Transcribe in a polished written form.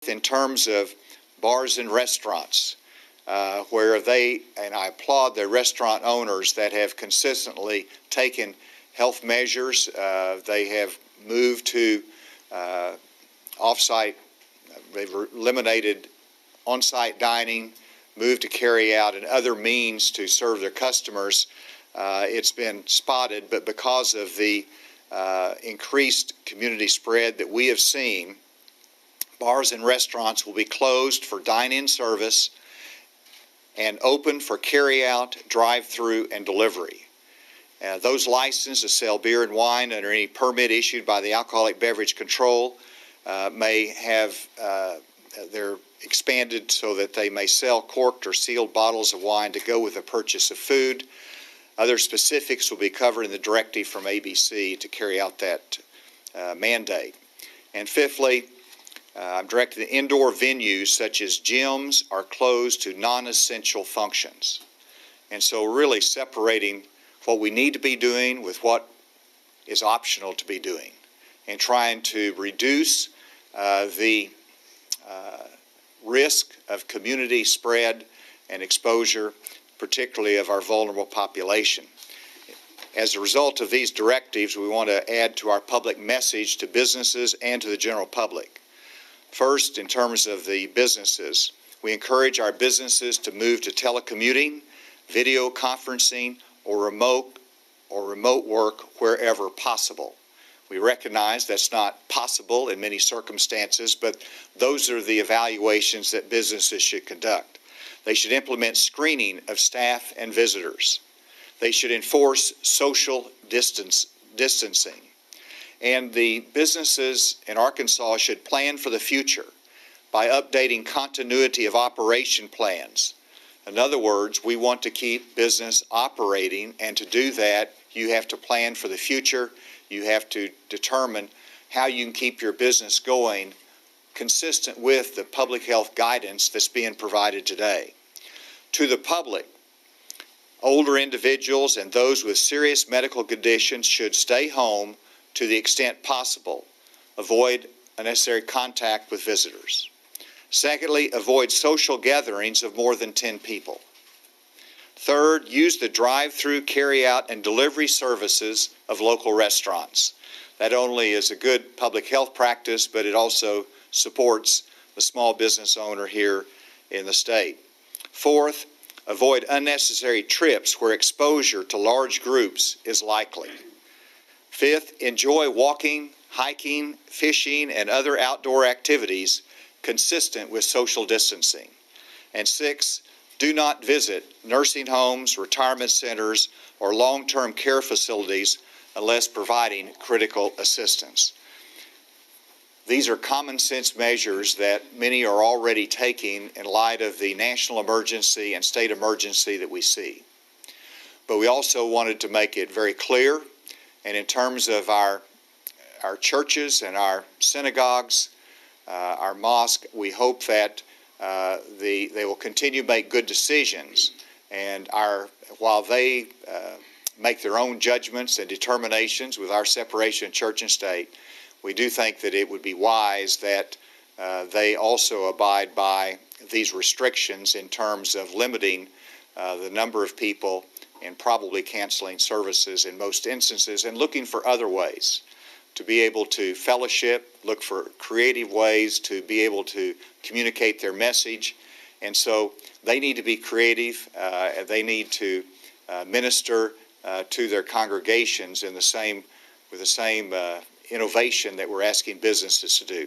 in terms of bars and restaurants, where and I applaud the restaurant owners that have consistently taken health measures. They have moved to off-site, they've eliminated on-site dining, moved to carry out and other means to serve their customers. It's been spotted, but because of the increased community spread that we have seen, bars and restaurants will be closed for dine-in service and open for carry-out, drive-through, and delivery. Those licensed to sell beer and wine under any permit issued by the Alcoholic Beverage Control may have they're expanded so that they may sell corked or sealed bottles of wine to go with the purchase of food. Other specifics will be covered in the directive from ABC to carry out that mandate. And fifthly, I'm directing that indoor venues such as gyms are closed to non-essential functions. And so really separating what we need to be doing with what is optional to be doing, and trying to reduce the risk of community spread and exposure, particularly of our vulnerable population. As a result of these directives, we want to add to our public message to businesses and to the general public. First, in terms of the businesses, we encourage our businesses to move to telecommuting, video conferencing, or remote work wherever possible. We recognize that's not possible in many circumstances, but those are the evaluations that businesses should conduct. They should implement screening of staff and visitors. They should enforce social distancing. And the businesses in Arkansas should plan for the future by updating continuity of operation plans. In other words, we want to keep business operating, and to do that, you have to plan for the future. You have to determine how you can keep your business going consistent with the public health guidance that's being provided today. To the public, older individuals and those with serious medical conditions should stay home to the extent possible. Avoid unnecessary contact with visitors. Secondly, avoid social gatherings of more than 10 people. Third, use the drive-through, carry-out, and delivery services of local restaurants. That only is a good public health practice, but it also supports the small business owner here in the state. Fourth, avoid unnecessary trips where exposure to large groups is likely. Fifth, enjoy walking, hiking, fishing, and other outdoor activities consistent with social distancing. And sixth, do not visit nursing homes, retirement centers, or long-term care facilities unless providing critical assistance. These are common sense measures that many are already taking in light of the national emergency and state emergency that we see. But we also wanted to make it very clear, and in terms of our churches and our synagogues, our mosque, we hope that they will continue to make good decisions, and while they make their own judgments and determinations with our separation of church and state, we do think that it would be wise that they also abide by these restrictions in terms of limiting the number of people and probably canceling services in most instances, and looking for other ways to be able to fellowship, look for creative ways to be able to communicate their message. And so they need to be creative. They need to minister to their congregations with the same innovation that we're asking businesses to do.